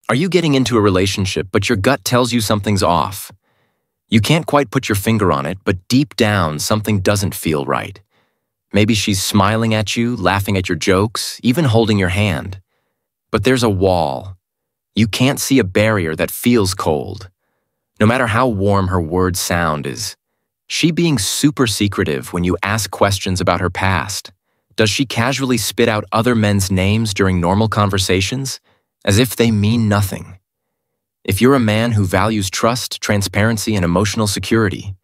Are you getting into a relationship, but your gut tells you something's off? You can't quite put your finger on it, but deep down, something doesn't feel right. Maybe she's smiling at you, laughing at your jokes, even holding your hand. But there's a wall. You can't see a barrier that feels cold. No matter how warm her words sound, is she being super secretive when you ask questions about her past? Does she casually spit out other men's names during normal conversations, as if they mean nothing? If you're a man who values trust, transparency, and emotional security,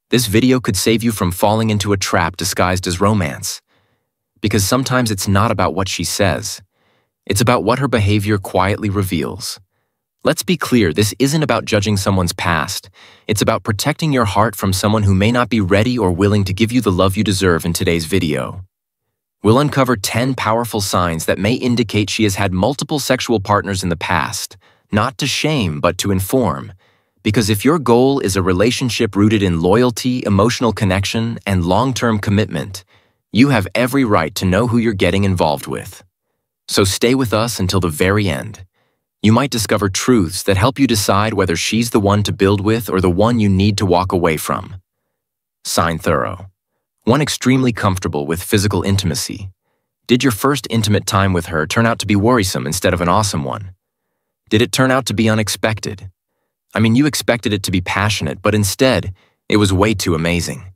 this video could save you from falling into a trap disguised as romance. Because sometimes it's not about what she says. It's about what her behavior quietly reveals. Let's be clear, this isn't about judging someone's past. It's about protecting your heart from someone who may not be ready or willing to give you the love you deserve in today's video. We'll uncover 10 powerful signs that may indicate she has had multiple sexual partners in the past, not to shame, but to inform. Because if your goal is a relationship rooted in loyalty, emotional connection, and long-term commitment, you have every right to know who you're getting involved with. So stay with us until the very end. You might discover truths that help you decide whether she's the one to build with or the one you need to walk away from. Sign thorough. One extremely comfortable with physical intimacy. Did your first intimate time with her turn out to be worrisome instead of an awesome one? Did it turn out to be unexpected? I mean, you expected it to be passionate, but instead, it was way too amazing.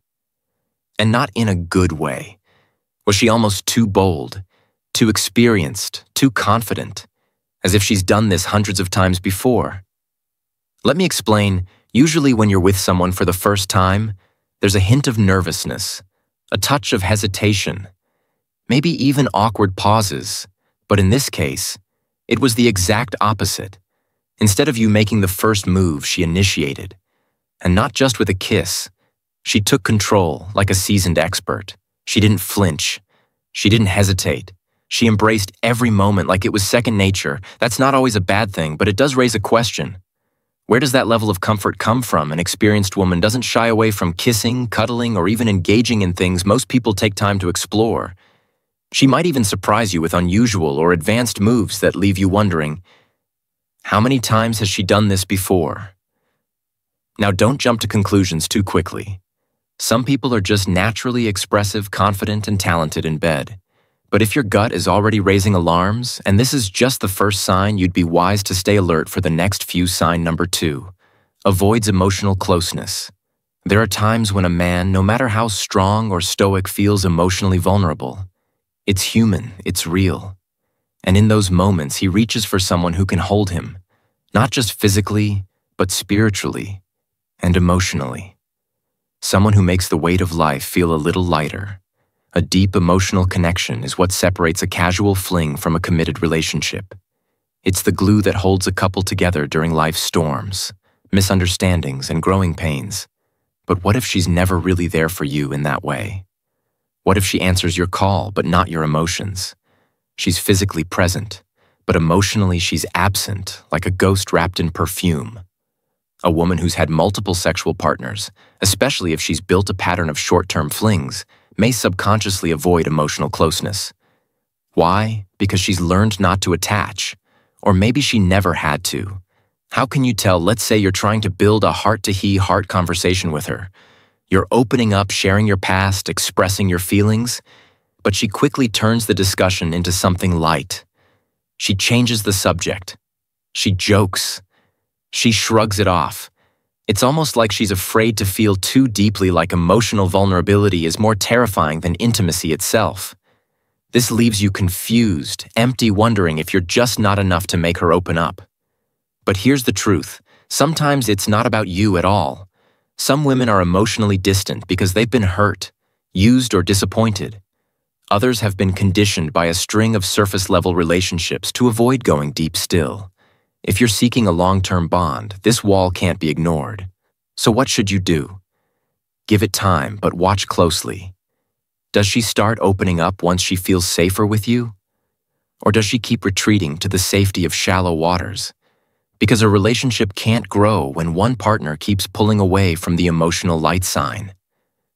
And not in a good way. Was she almost too bold, too experienced, too confident, as if she's done this hundreds of times before? Let me explain. Usually when you're with someone for the first time, there's a hint of nervousness, a touch of hesitation, maybe even awkward pauses. But in this case, it was the exact opposite. Instead of you making the first move, she initiated. And not just with a kiss. She took control like a seasoned expert. She didn't flinch. She didn't hesitate. She embraced every moment like it was second nature. That's not always a bad thing, but it does raise a question. Where does that level of comfort come from? An experienced woman doesn't shy away from kissing, cuddling, or even engaging in things most people take time to explore. She might even surprise you with unusual or advanced moves that leave you wondering, how many times has she done this before? Now don't jump to conclusions too quickly. Some people are just naturally expressive, confident, and talented in bed. But if your gut is already raising alarms, and this is just the first sign, you'd be wise to stay alert for the next few. Sign number 2. Avoids emotional closeness. There are times when a man, no matter how strong or stoic, feels emotionally vulnerable. It's human, it's real. And in those moments, he reaches for someone who can hold him, not just physically, but spiritually and emotionally. Someone who makes the weight of life feel a little lighter. A deep emotional connection is what separates a casual fling from a committed relationship. It's the glue that holds a couple together during life's storms, misunderstandings, and growing pains. But what if she's never really there for you in that way? What if she answers your call, but not your emotions? She's physically present, but emotionally she's absent, like a ghost wrapped in perfume. A woman who's had multiple sexual partners, especially if she's built a pattern of short-term flings, may subconsciously avoid emotional closeness. Why? Because she's learned not to attach. Or maybe she never had to. How can you tell? Let's say you're trying to build a heart-to-heart conversation with her. You're opening up, sharing your past, expressing your feelings, but she quickly turns the discussion into something light. She changes the subject. She jokes. She shrugs it off. It's almost like she's afraid to feel too deeply, like emotional vulnerability is more terrifying than intimacy itself. This leaves you confused, empty, wondering if you're just not enough to make her open up. But here's the truth. Sometimes it's not about you at all. Some women are emotionally distant because they've been hurt, used, or disappointed. Others have been conditioned by a string of surface-level relationships to avoid going deep still. If you're seeking a long-term bond, this wall can't be ignored. So what should you do? Give it time, but watch closely. Does she start opening up once she feels safer with you? Or does she keep retreating to the safety of shallow waters? Because a relationship can't grow when one partner keeps pulling away from the emotional light sign.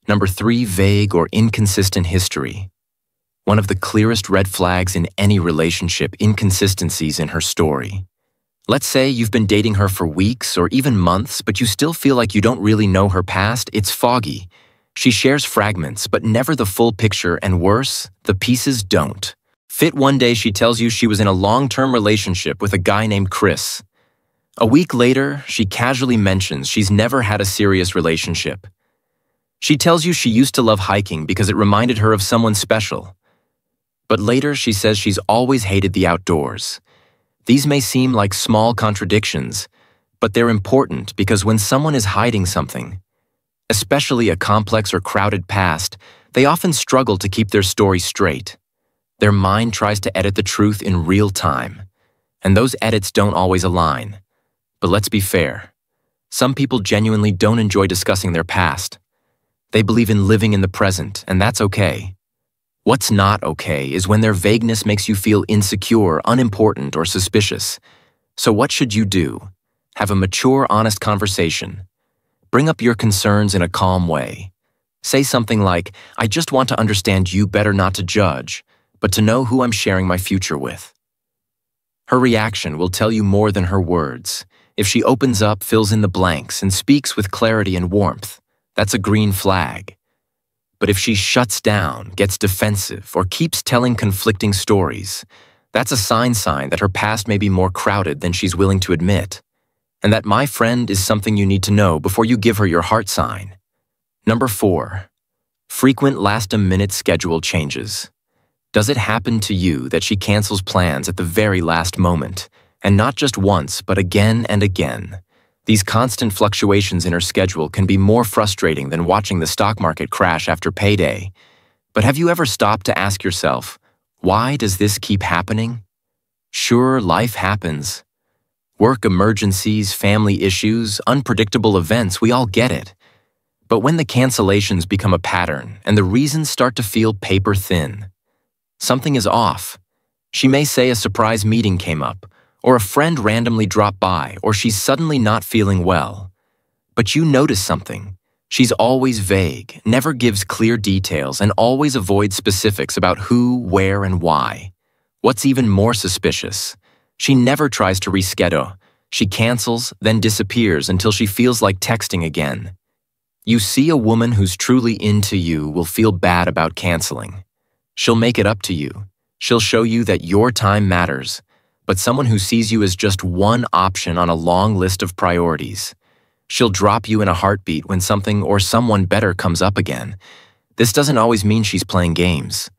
Number 3, vague or inconsistent history. One of the clearest red flags in any relationship, inconsistencies in her story. Let's say you've been dating her for weeks or even months, but you still feel like you don't really know her past. It's foggy. She shares fragments, but never the full picture, and worse, the pieces don't fit. One day she tells you she was in a long-term relationship with a guy named Chris. A week later, she casually mentions she's never had a serious relationship. She tells you she used to love hiking because it reminded her of someone special. But later she says she's always hated the outdoors. These may seem like small contradictions, but they're important because when someone is hiding something, especially a complex or crowded past, they often struggle to keep their story straight. Their mind tries to edit the truth in real time, and those edits don't always align. But let's be fair. Some people genuinely don't enjoy discussing their past. They believe in living in the present, and that's okay. What's not okay is when their vagueness makes you feel insecure, unimportant, or suspicious. So what should you do? Have a mature, honest conversation. Bring up your concerns in a calm way. Say something like, "I just want to understand you better, not to judge, but to know who I'm sharing my future with." Her reaction will tell you more than her words. If she opens up, fills in the blanks, and speaks with clarity and warmth, that's a green flag. But if she shuts down, gets defensive, or keeps telling conflicting stories, that's a sign that her past may be more crowded than she's willing to admit. And that, my friend, is something you need to know before you give her your heart sign. Number 4. Frequent last-minute schedule changes. Does it happen to you that she cancels plans at the very last moment? And not just once, but again and again. These constant fluctuations in her schedule can be more frustrating than watching the stock market crash after payday. But have you ever stopped to ask yourself, why does this keep happening? Sure, life happens. Work emergencies, family issues, unpredictable events, we all get it. But when the cancellations become a pattern and the reasons start to feel paper thin, something is off. She may say a surprise meeting came up, or a friend randomly dropped by, or she's suddenly not feeling well. But you notice something. She's always vague, never gives clear details, and always avoids specifics about who, where, and why. What's even more suspicious? She never tries to reschedule. She cancels, then disappears until she feels like texting again. You see, a woman who's truly into you will feel bad about canceling. She'll make it up to you. She'll show you that your time matters. But someone who sees you as just one option on a long list of priorities. She'll drop you in a heartbeat when something or someone better comes up again. This doesn't always mean she's playing games.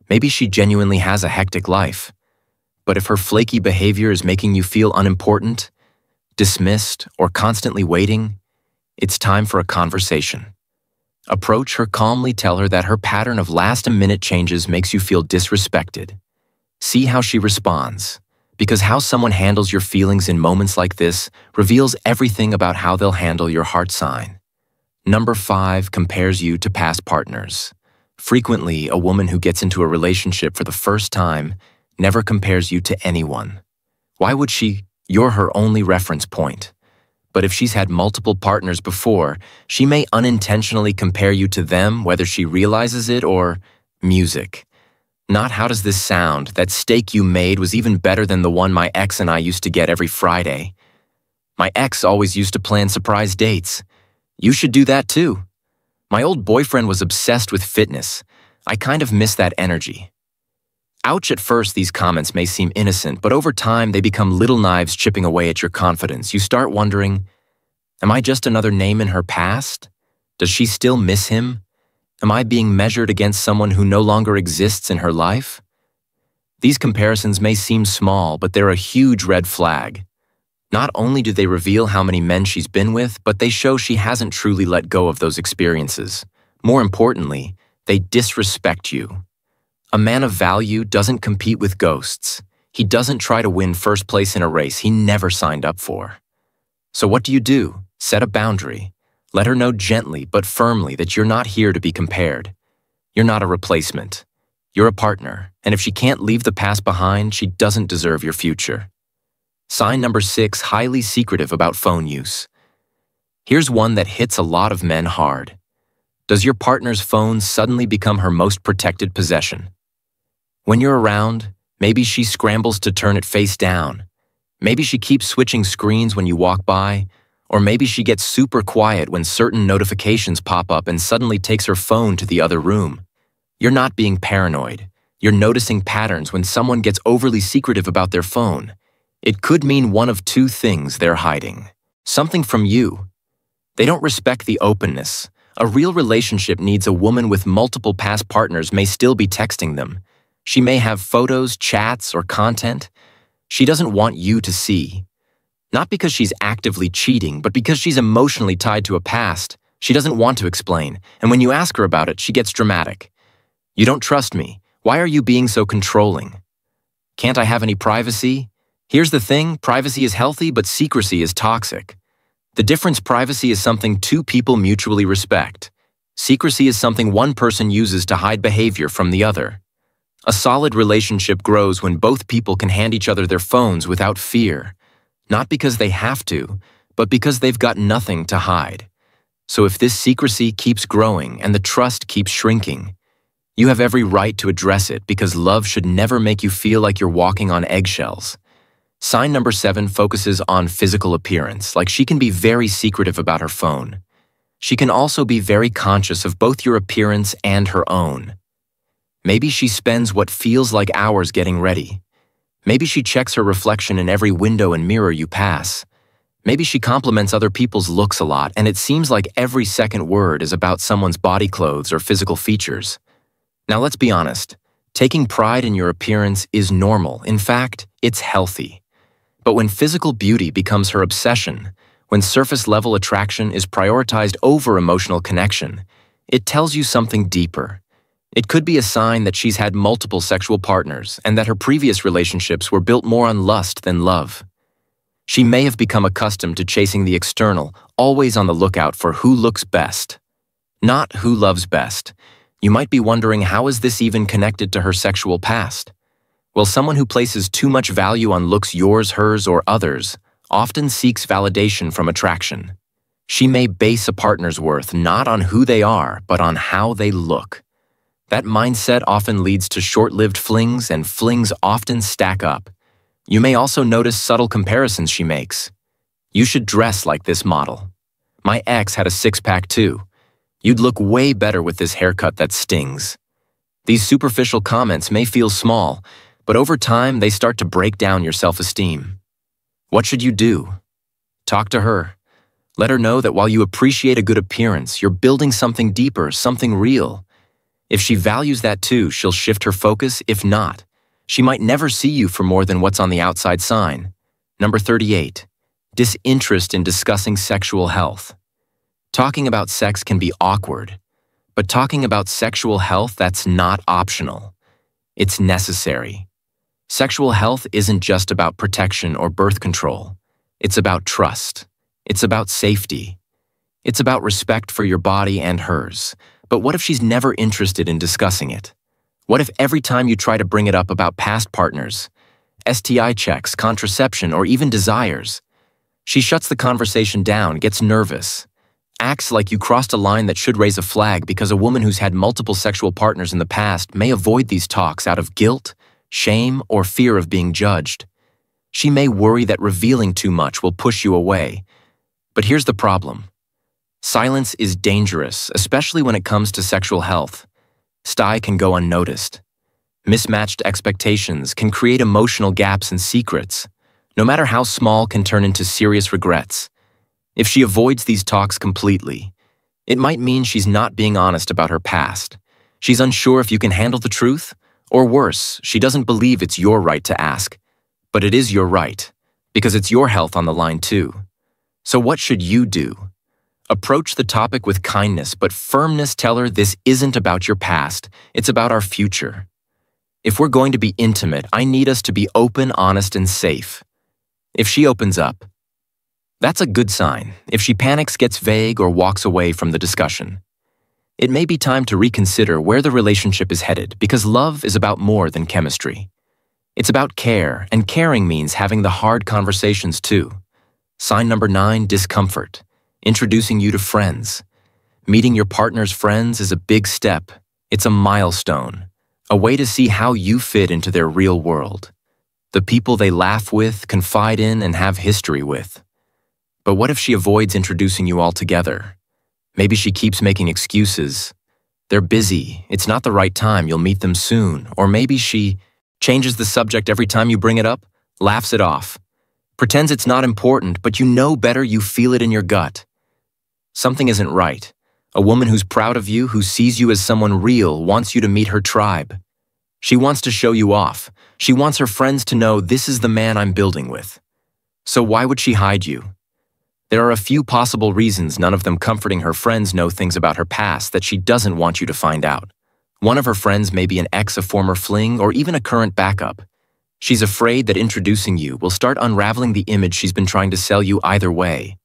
Maybe she genuinely has a hectic life. But if her flaky behavior is making you feel unimportant, dismissed, or constantly waiting, it's time for a conversation. Approach her calmly, tell her that her pattern of last-minute changes makes you feel disrespected. See how she responds. Because how someone handles your feelings in moments like this reveals everything about how they'll handle your heart sign. Number 5, compares you to past partners. Frequently, a woman who gets into a relationship for the first time never compares you to anyone. Why would she? You're her only reference point. But if she's had multiple partners before, she may unintentionally compare you to them, whether she realizes it or music. Not "how does this sound? That steak you made was even better than the one my ex and I used to get every Friday. My ex always used to plan surprise dates. You should do that too. My old boyfriend was obsessed with fitness. I kind of miss that energy." Ouch, at first these comments may seem innocent, but over time they become little knives chipping away at your confidence. You start wondering, am I just another name in her past? Does she still miss him? Am I being measured against someone who no longer exists in her life? These comparisons may seem small, but they're a huge red flag. Not only do they reveal how many men she's been with, but they show she hasn't truly let go of those experiences. More importantly, they disrespect you. A man of value doesn't compete with ghosts. He doesn't try to win first place in a race he never signed up for. So what do? Set a boundary. Let her know gently but firmly that you're not here to be compared. You're not a replacement. You're a partner, and if she can't leave the past behind, she doesn't deserve your future. Sign number 6, highly secretive about phone use. Here's one that hits a lot of men hard. Does your partner's phone suddenly become her most protected possession? When you're around, maybe she scrambles to turn it face down. Maybe she keeps switching screens when you walk by, or maybe she gets super quiet when certain notifications pop up and suddenly takes her phone to the other room. You're not being paranoid. You're noticing patterns when someone gets overly secretive about their phone. It could mean one of two things they're hiding. Something from you. They don't respect the openness. A real relationship needs a woman with multiple past partners may still be texting them. She may have photos, chats, or content she doesn't want you to see. Not because she's actively cheating, but because she's emotionally tied to a past she doesn't want to explain, and when you ask her about it, she gets dramatic. You don't trust me. Why are you being so controlling? Can't I have any privacy? Here's the thing, privacy is healthy, but secrecy is toxic. The difference: privacy is something two people mutually respect. Secrecy is something one person uses to hide behavior from the other. A solid relationship grows when both people can hand each other their phones without fear. Not because they have to, but because they've got nothing to hide. So if this secrecy keeps growing and the trust keeps shrinking, you have every right to address it, because love should never make you feel like you're walking on eggshells. Sign number 7 focuses on physical appearance, like she can be very secretive about her phone. She can also be very conscious of both your appearance and her own. Maybe she spends what feels like hours getting ready. Maybe she checks her reflection in every window and mirror you pass. Maybe she compliments other people's looks a lot, and it seems like every second word is about someone's body clothes or physical features. Now let's be honest, taking pride in your appearance is normal. In fact, it's healthy. But when physical beauty becomes her obsession, when surface-level attraction is prioritized over emotional connection, it tells you something deeper. It could be a sign that she's had multiple sexual partners and that her previous relationships were built more on lust than love. She may have become accustomed to chasing the external, always on the lookout for who looks best, not who loves best. You might be wondering, how is this even connected to her sexual past? Well, someone who places too much value on looks, yours, hers, or others, often seeks validation from attraction. She may base a partner's worth not on who they are, but on how they look. That mindset often leads to short-lived flings, and flings often stack up. You may also notice subtle comparisons she makes. You should dress like this model. My ex had a six-pack too. You'd look way better with this haircut that stings. These superficial comments may feel small, but over time they start to break down your self-esteem. What should you do? Talk to her. Let her know that while you appreciate a good appearance, you're building something deeper, something real. If she values that too, she'll shift her focus. If not, she might never see you for more than what's on the outside sign. Number 38. Disinterest in discussing sexual health. Talking about sex can be awkward, but talking about sexual health, that's not optional. It's necessary. Sexual health isn't just about protection or birth control. It's about trust. It's about safety. It's about respect for your body and hers. But what if she's never interested in discussing it? What if every time you try to bring it up about past partners, STI checks, contraception, or even desires, she shuts the conversation down, gets nervous, acts like you crossed a line that should raise a flag, because a woman who's had multiple sexual partners in the past may avoid these talks out of guilt, shame, or fear of being judged. She may worry that revealing too much will push you away. But here's the problem. Silence is dangerous, especially when it comes to sexual health. STI can go unnoticed. Mismatched expectations can create emotional gaps, and secrets, no matter how small, can turn into serious regrets. If she avoids these talks completely, it might mean she's not being honest about her past. She's unsure if you can handle the truth, or worse, she doesn't believe it's your right to ask. But it is your right, because it's your health on the line too. So what should you do? Approach the topic with kindness but firmness. Tell her this isn't about your past, it's about our future. If we're going to be intimate, I need us to be open, honest, and safe. If she opens up, that's a good sign. If she panics, gets vague, or walks away from the discussion, it may be time to reconsider where the relationship is headed, because love is about more than chemistry. It's about care, and caring means having the hard conversations too. Sign number 9, discomfort. Introducing you to friends. Meeting your partner's friends is a big step. It's a milestone, a way to see how you fit into their real world. the people they laugh with, confide in, and have history with. But what if she avoids introducing you altogether? Maybe she keeps making excuses. They're busy, it's not the right time, you'll meet them soon. Or maybe she changes the subject every time you bring it up, laughs it off, pretends it's not important, but you know better, you feel it in your gut. Something isn't right. A woman who's proud of you, who sees you as someone real, wants you to meet her tribe. She wants to show you off. She wants her friends to know, this is the man I'm building with. So why would she hide you? There are a few possible reasons, none of them comforting. Her friends know things about her past that she doesn't want you to find out. One of her friends may be an ex, a former fling, or even a current backup. She's afraid that introducing you will start unraveling the image she's been trying to sell you either way.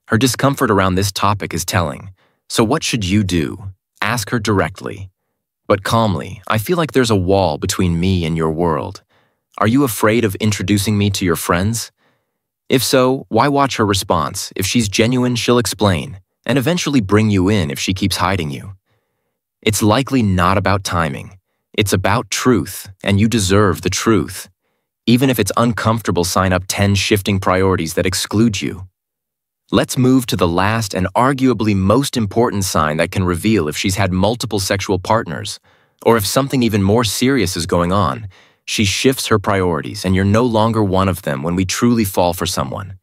Her discomfort around this topic is telling. So what should you do? Ask her directly. But calmly, I feel like there's a wall between me and your world. Are you afraid of introducing me to your friends? If so, why watch her response? If she's genuine, she'll explain, and eventually bring you in if she keeps hiding you. It's likely not about timing. It's about truth, and you deserve the truth. Even if it's uncomfortable, sign up 10 shifting priorities that exclude you. Let's move to the last and arguably most important sign that can reveal if she's had multiple sexual partners, or if something even more serious is going on. She shifts her priorities, and you're no longer one of them when we truly fall for someone.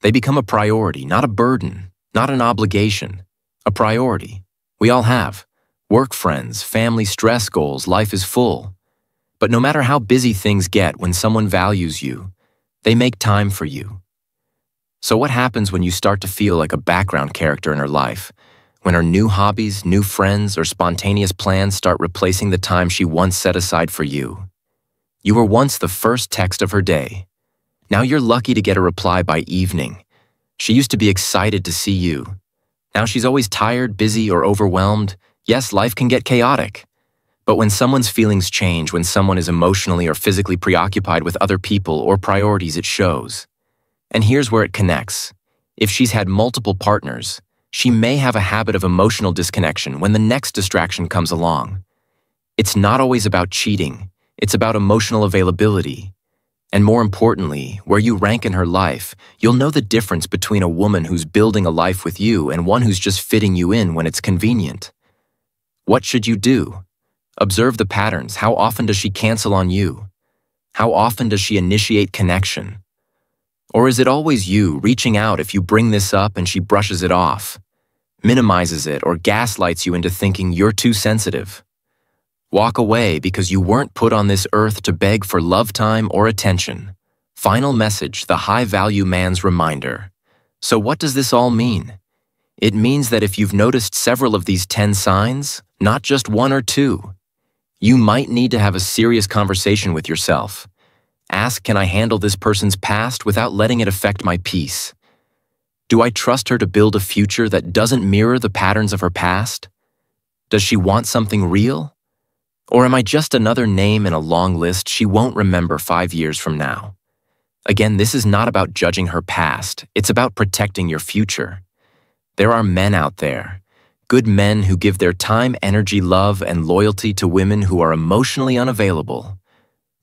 They become a priority, not a burden, not an obligation. A priority. We all have. Work, friends, family, stress, goals, life is full. But no matter how busy things get, when someone values you, they make time for you. So what happens when you start to feel like a background character in her life? When her new hobbies, new friends, or spontaneous plans start replacing the time she once set aside for you? You were once the first text of her day. Now you're lucky to get a reply by evening. She used to be excited to see you. Now she's always tired, busy, or overwhelmed. Yes, life can get chaotic. But when someone's feelings change, when someone is emotionally or physically preoccupied with other people or priorities, it shows. And here's where it connects. If she's had multiple partners, she may have a habit of emotional disconnection when the next distraction comes along. It's not always about cheating. It's about emotional availability. And more importantly, where you rank in her life, you'll know the difference between a woman who's building a life with you and one who's just fitting you in when it's convenient. What should you do? Observe the patterns. How often does she cancel on you? How often does she initiate connection? Or is it always you reaching out if you bring this up and she brushes it off, minimizes it, or gaslights you into thinking you're too sensitive? Walk away because you weren't put on this earth to beg for love time or attention. Final message, the high-value man's reminder. So what does this all mean? It means that if you've noticed several of these 10 signs, not just one or two, you might need to have a serious conversation with yourself. Ask, can I handle this person's past without letting it affect my peace? Do I trust her to build a future that doesn't mirror the patterns of her past? Does she want something real? Or am I just another name in a long list she won't remember 5 years from now? Again, this is not about judging her past. It's about protecting your future. There are men out there, good men who give their time, energy, love, and loyalty to women who are emotionally unavailable,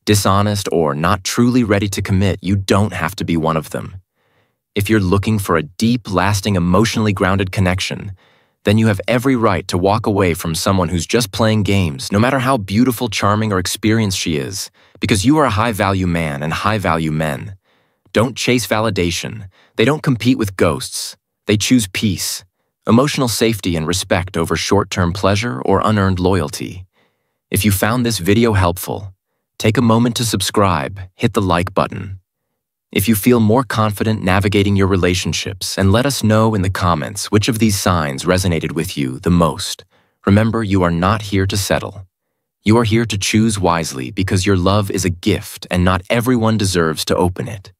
dishonest, or not truly ready to commit. You don't have to be one of them. If you're looking for a deep, lasting, emotionally grounded connection, then you have every right to walk away from someone who's just playing games, no matter how beautiful, charming, or experienced she is, because you are a high-value man and high-value men. Don't chase validation. They don't compete with ghosts. They choose peace, emotional safety, and respect over short-term pleasure or unearned loyalty. If you found this video helpful, take a moment to subscribe, hit the like button. If you feel more confident navigating your relationships, and let us know in the comments which of these signs resonated with you the most. Remember, you are not here to settle. You are here to choose wisely because your love is a gift and not everyone deserves to open it.